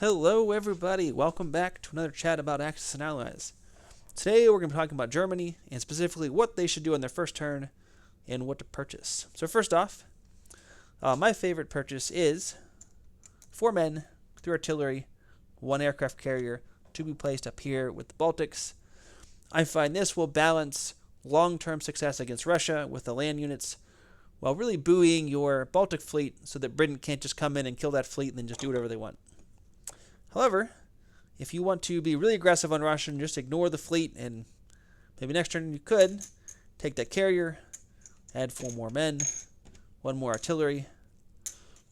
Hello everybody, welcome back to another chat about Axis and Allies. Today we're going to be talking about Germany, and specifically what they should do on their first turn, and what to purchase. So first off, my favorite purchase is 4 men, 3 artillery, 1 aircraft carrier, to be placed up here with the Baltics. I find this will balance long-term success against Russia with the land units, while really buoying your Baltic fleet so that Britain can't just come in and kill that fleet and then just do whatever they want. However, if you want to be really aggressive on Russia and just ignore the fleet, and maybe next turn you could take that carrier, add 4 more men, 1 more artillery,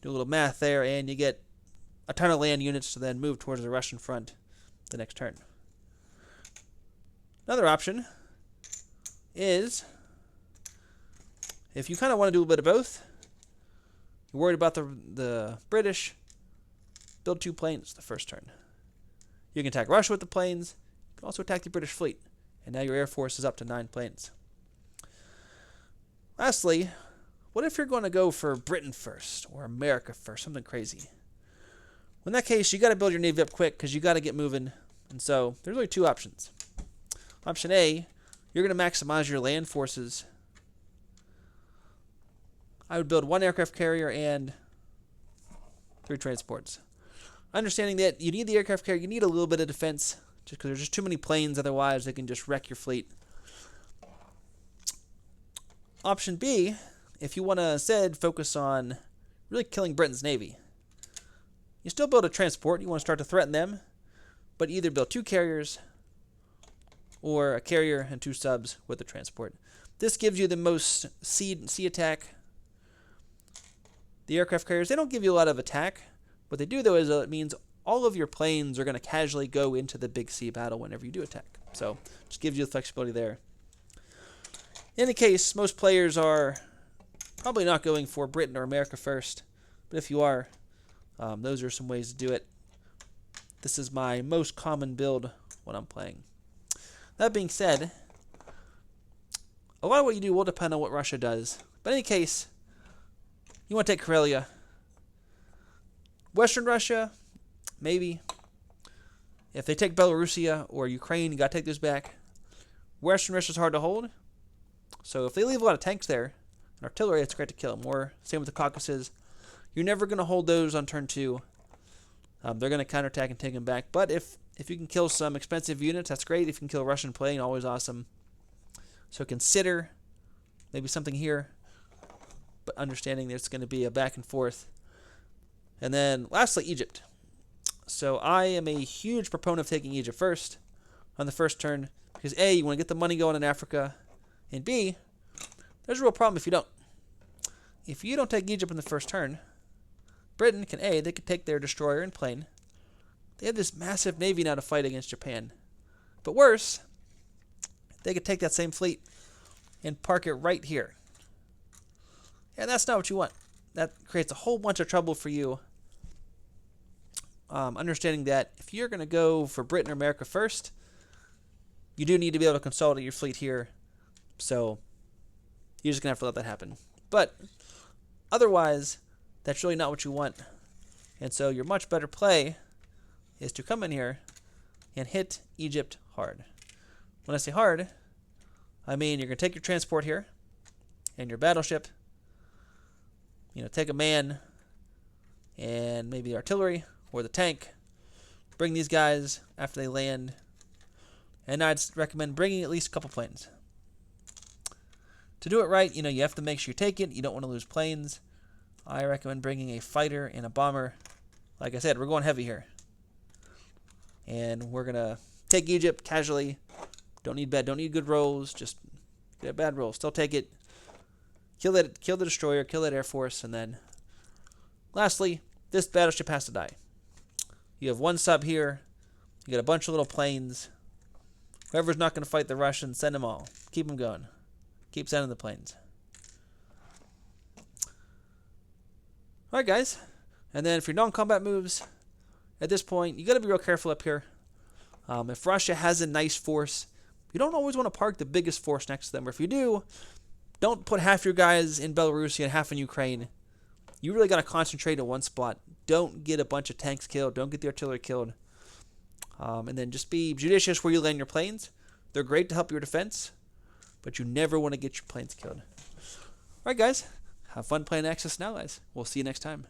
do a little math there, and you get a ton of land units to then move towards the Russian front the next turn. Another option is, if you kind of want to do a bit of both, you're worried about the British, build 2 planes the first turn. You can attack Russia with the planes. You can also attack the British fleet. And now your air force is up to 9 planes. Lastly, what if you're going to go for Britain first or America first, something crazy? Well, in that case, you got to build your navy up quick because you got to get moving. And so there's only 2 options. Option A, you're going to maximize your land forces. I would build 1 aircraft carrier and 3 transports. Understanding that you need the aircraft carrier, you need a little bit of defense, just because there's just too many planes, otherwise they can just wreck your fleet. Option B, if you want to instead focus on really killing Britain's navy, you still build a transport, you want to start to threaten them, but either build 2 carriers or a carrier and 2 subs with the transport. This gives you the most sea attack. The aircraft carriers, they don't give you a lot of attack. What they do, though, is it means all of your planes are going to casually go into the big sea battle whenever you do attack. So just gives you the flexibility there. In any case, most players are probably not going for Britain or America first. But if you are, those are some ways to do it. This is my most common build when I'm playing. That being said, a lot of what you do will depend on what Russia does. But in any case, you want to take Karelia. Western Russia, maybe. If they take Belarusia or Ukraine, you got to take those back. Western Russia is hard to hold. So if they leave a lot of tanks there, and artillery, it's great to kill them. Or same with the Caucasus. You're never going to hold those on turn 2. They're going to counterattack and take them back. But if you can kill some expensive units, that's great. If you can kill a Russian plane, always awesome. So consider maybe something here, but understanding there's going to be a back and forth. And then lastly, Egypt. So I am a huge proponent of taking Egypt first on the first turn because A, you want to get the money going in Africa, and B, there's a real problem if you don't. If you don't take Egypt in the first turn, Britain can they can take their destroyer and plane. They have this massive navy now to fight against Japan. But worse, they could take that same fleet and park it right here. And that's not what you want. That creates a whole bunch of trouble for you. Understanding that if you're going to go for Britain or America first, you do need to be able to consolidate your fleet here. So you're just going to have to let that happen. But otherwise, that's really not what you want. And so your much better play is to come in here and hit Egypt hard. When I say hard, I mean you're going to take your transport here and your battleship. Take a man and maybe the artillery or the tank. Bring these guys after they land. And I'd recommend bringing at least a couple planes. To do it right, you have to make sure you take it. You don't want to lose planes. I recommend bringing a fighter and a bomber. Like I said, we're going heavy here. And we're going to take Egypt casually. Don't need good rolls. Just get a bad roll. Still take it. Kill the destroyer, kill that air force, and then lastly, this battleship has to die. You have 1 sub here. You got a bunch of little planes. Whoever's not going to fight the Russians, send them all. Keep them going. Keep sending the planes. Alright, guys. And then for your non-combat moves, at this point, you got to be real careful up here. If Russia has a nice force, you don't always want to park the biggest force next to them. Or if you do, don't put half your guys in Belarus and half in Ukraine. You really got to concentrate in one spot. Don't get a bunch of tanks killed. Don't get the artillery killed. And then just be judicious where you land your planes. They're great to help your defense, but you never want to get your planes killed. All right, guys. Have fun playing Axis and Allies. We'll see you next time.